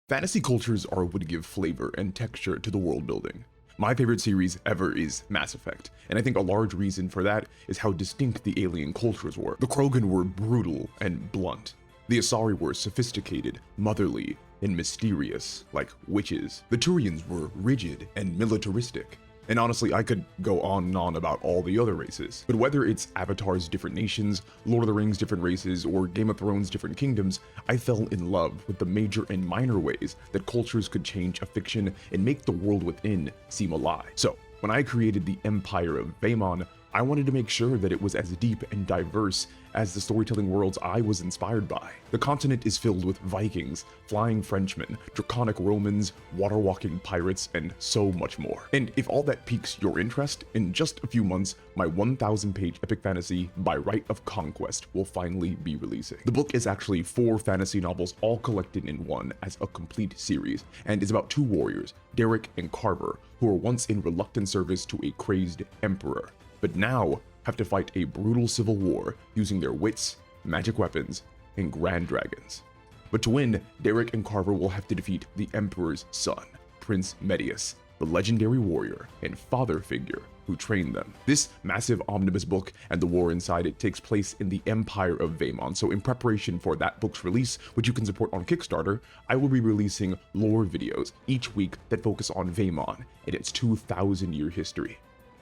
Fantasy cultures are what give flavor and texture to the world building. My favorite series ever is Mass Effect, and I think a large reason for that is how distinct the alien cultures were. The Krogan were brutal and blunt. The Asari were sophisticated, motherly, and mysterious, like witches. The Turians were rigid and militaristic. And honestly, I could go on and on about all the other races. But whether it's Avatar's different nations, Lord of the Rings different races, or Game of Thrones different kingdoms, I fell in love with the major and minor ways that cultures could change a fiction and make the world within seem alive. So, when I created the Empire of Vaemon, I wanted to make sure that it was as deep and diverse as the storytelling worlds I was inspired by. The continent is filled with Vikings, flying Frenchmen, draconic Romans, water-walking pirates, and so much more. And if all that piques your interest, in just a few months, my 1,000-page epic fantasy, By Right of Conquest, will finally be releasing. The book is actually 4 fantasy novels all collected in one as a complete series, and is about 2 warriors, Derek and Carver, who were once in reluctant service to a crazed emperor, but now have to fight a brutal civil war using their wits, magic weapons, and grand dragons. But to win, Derek and Carver will have to defeat the Emperor's son, Prince Medius, the legendary warrior and father figure who trained them. This massive omnibus book and the war inside it takes place in the Empire of Vaemon, so in preparation for that book's release, which you can support on Kickstarter, I will be releasing lore videos each week that focus on Vaemon and its 2,000-year history.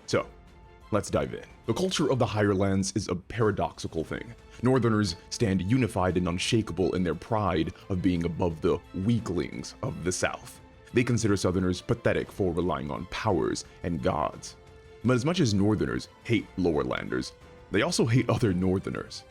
So, let's dive in. The culture of the Higher Lands is a paradoxical thing. Northerners stand unified and unshakable in their pride of being above the weaklings of the South. They consider Southerners pathetic for relying on powers and gods. But as much as Northerners hate Lowerlanders, they also hate other Northerners.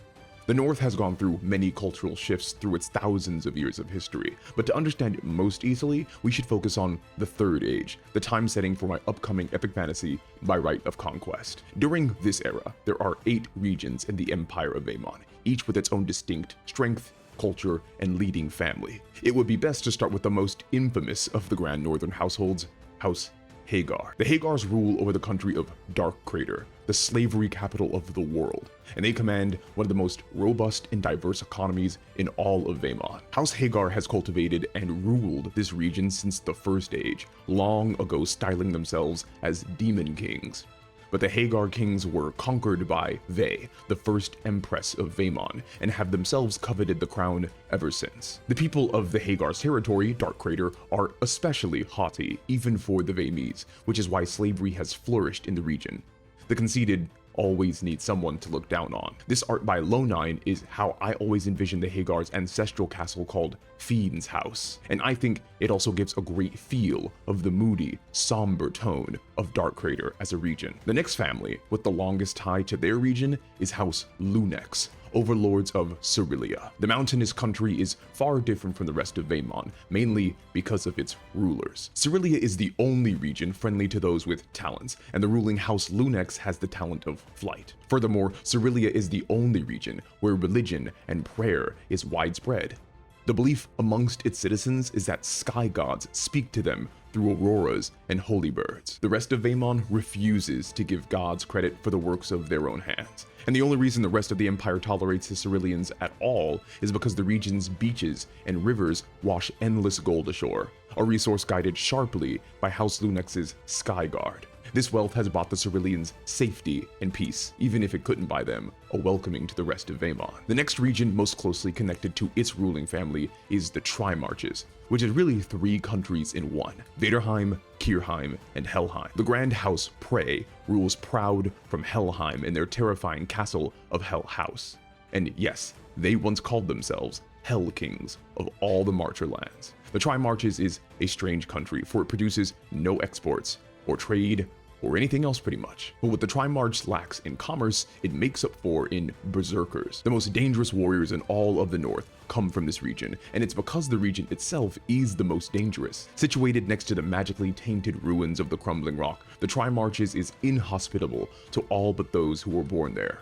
The North has gone through many cultural shifts through its thousands of years of history, but to understand it most easily, we should focus on the Third Age, the time setting for my upcoming epic fantasy, By Right of Conquest. During this era, there are 8 regions in the Empire of Vaemon, each with its own distinct strength, culture, and leading family. It would be best to start with the most infamous of the Grand Northern households, House Hagar. The Hagars rule over the country of Dark Crater, the slavery capital of the world, and they command one of the most robust and diverse economies in all of Vaemon. House Hagar has cultivated and ruled this region since the First Age, long ago styling themselves as Demon Kings. But the Hagar kings were conquered by Ve, the first empress of Vaemon, and have themselves coveted the crown ever since. The people of the Hagar's territory, Dark Crater, are especially haughty, even for the Vaemies, which is why slavery has flourished in the region. The conceited always need someone to look down on. This art by Lo9 is how I always envision the Hagar's ancestral castle called Fiend's House, and I think it also gives a great feel of the moody, somber tone of Dark Crater as a region. The next family with the longest tie to their region is House Lunex, overlords of Cerillia. The mountainous country is far different from the rest of Vaemon, mainly because of its rulers. Cerillia is the only region friendly to those with talents, and the ruling House Lunex has the talent of flight. Furthermore, Cerillia is the only region where religion and prayer is widespread. The belief amongst its citizens is that sky gods speak to them through auroras and holy birds. The rest of Vaemon refuses to give gods credit for the works of their own hands. And the only reason the rest of the Empire tolerates the Cerillians at all is because the region's beaches and rivers wash endless gold ashore, a resource guided sharply by House Lunex's Sky Guard. This wealth has bought the Cerillians safety and peace, even if it couldn't buy them a welcoming to the rest of Vaemon. The next region most closely connected to its ruling family is the Trimarches, which is really 3 countries in one: Vaderheim, Kirheim, and Helheim. The Grand House Prey rules proud from Helheim in their terrifying castle of Hell House. And yes, they once called themselves Hell Kings of all the Marcher lands. The Trimarches is a strange country, for it produces no exports or trade or anything else pretty much. But what the Trimarch lacks in commerce, it makes up for in berserkers. The most dangerous warriors in all of the North come from this region, and it's because the region itself is the most dangerous. Situated next to the magically tainted ruins of the Crumbling Rock, the Trimarches is inhospitable to all but those who were born there.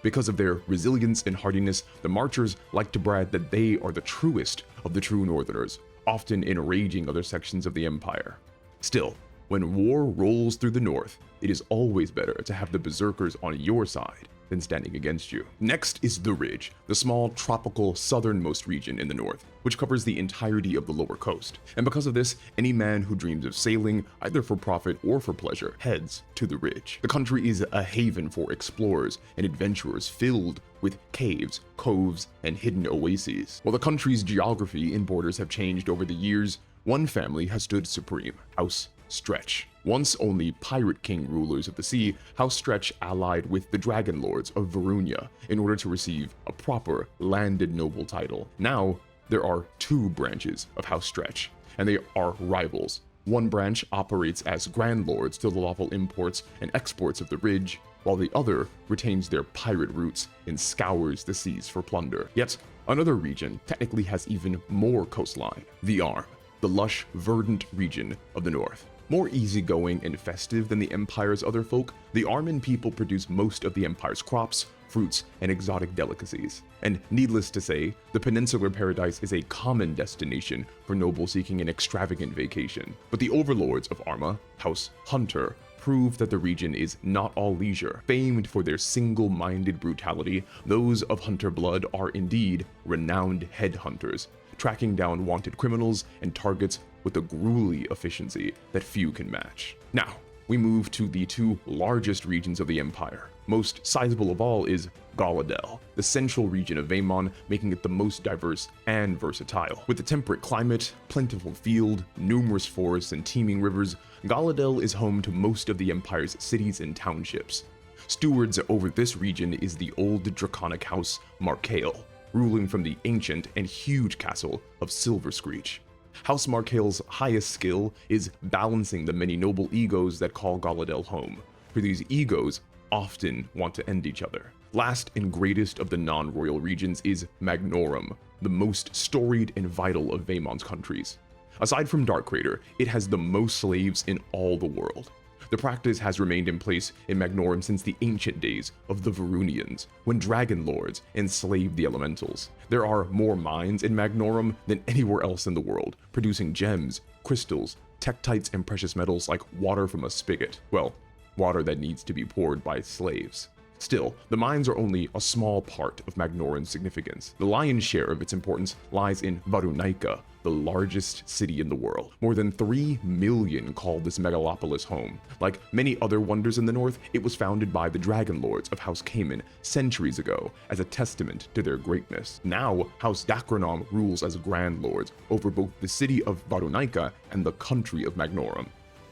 Because of their resilience and hardiness, the Marchers like to brag that they are the truest of the true Northerners, often enraging other sections of the Empire. Still, when war rolls through the North, it is always better to have the berserkers on your side than standing against you. Next is the Ridge, the small tropical southernmost region in the north, which covers the entirety of the lower coast. And because of this, any man who dreams of sailing, either for profit or for pleasure, heads to the Ridge. The country is a haven for explorers and adventurers filled with caves, coves, and hidden oases. While the country's geography and borders have changed over the years, one family has stood supreme, House Stretch. Once only pirate king rulers of the sea, House Stretch allied with the Dragon Lords of Varunia in order to receive a proper landed noble title. Now, there are two branches of House Stretch, and they are rivals. One branch operates as Grand Lords to the lawful imports and exports of the Ridge, while the other retains their pirate roots and scours the seas for plunder. Yet, another region technically has even more coastline, the Arm, the lush, verdant region of the north. More easygoing and festive than the Empire's other folk, the Armen people produce most of the Empire's crops, fruits, and exotic delicacies. And needless to say, the peninsular paradise is a common destination for nobles seeking an extravagant vacation. But the overlords of Arma, House Hunter, prove that the region is not all leisure. Famed for their single-minded brutality, those of Hunter blood are indeed renowned headhunters, tracking down wanted criminals and targets with a grueling efficiency that few can match. Now, we move to the two largest regions of the Empire. Most sizable of all is Galadell, the central region of Vaemon, making it the most diverse and versatile. With a temperate climate, plentiful field, numerous forests, and teeming rivers, Galadell is home to most of the Empire's cities and townships. Stewards over this region is the old draconic house Markeel, ruling from the ancient and huge castle of Silver Screech. House Markeel's highest skill is balancing the many noble egos that call Galadell home, for these egos often want to end each other. Last and greatest of the non-royal regions is Magnorum, the most storied and vital of Vaemon's countries. Aside from Darkcrater, it has the most slaves in all the world. The practice has remained in place in Magnorum since the ancient days of the Varunians, when Dragon Lords enslaved the elementals. There are more mines in Magnorum than anywhere else in the world, producing gems, crystals, tektites, and precious metals like water from a spigot. Well, water that needs to be poured by slaves. Still, the mines are only a small part of Magnorum's significance. The lion's share of its importance lies in Vunika, the largest city in the world. More than 3 million call this megalopolis home. Like many other wonders in the north, it was founded by the Dragon Lords of House Cayman centuries ago as a testament to their greatness. Now, House Dacronom rules as Grand Lords over both the city of Vunika and the country of Magnorum.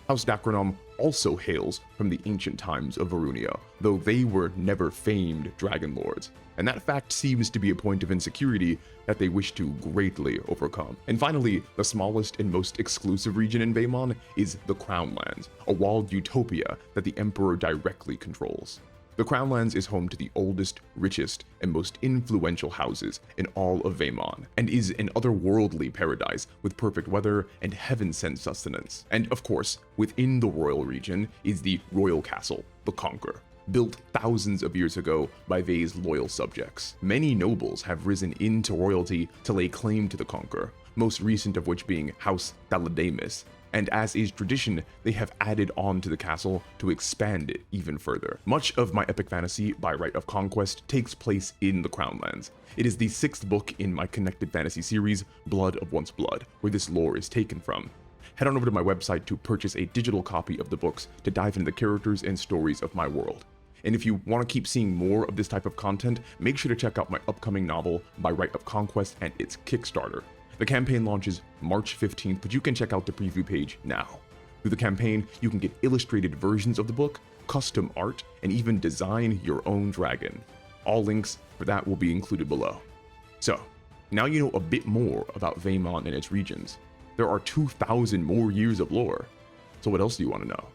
House Dacronom also hails from the ancient times of Varunia, though they were never famed Dragon Lords, and that fact seems to be a point of insecurity that they wish to greatly overcome. And finally, the smallest and most exclusive region in Vaemon is the Crownlands, a walled utopia that the Emperor directly controls. The Crownlands is home to the oldest, richest, and most influential houses in all of Vaemon, and is an otherworldly paradise with perfect weather and heaven-sent sustenance. And of course, within the royal region is the royal castle, the Conquer, built thousands of years ago by Vae's loyal subjects. Many nobles have risen into royalty to lay claim to the Conquer, most recent of which being House Thalidamis, and as is tradition, they have added on to the castle to expand it even further. Much of my epic fantasy by right of conquest takes place in the Crownlands. It is the 6th book in my connected fantasy series, Blood of Once Blood, where this lore is taken from. Head on over to my website to purchase a digital copy of the books to dive into the characters and stories of my world. And if you want to keep seeing more of this type of content, make sure to check out my upcoming novel, By Right of Conquest, and its Kickstarter. The campaign launches March 15th, but you can check out the preview page now. Through the campaign, you can get illustrated versions of the book, custom art, and even design your own dragon. All links for that will be included below. So, now you know a bit more about Vaemon and its regions. There are 2,000 more years of lore. So what else do you want to know?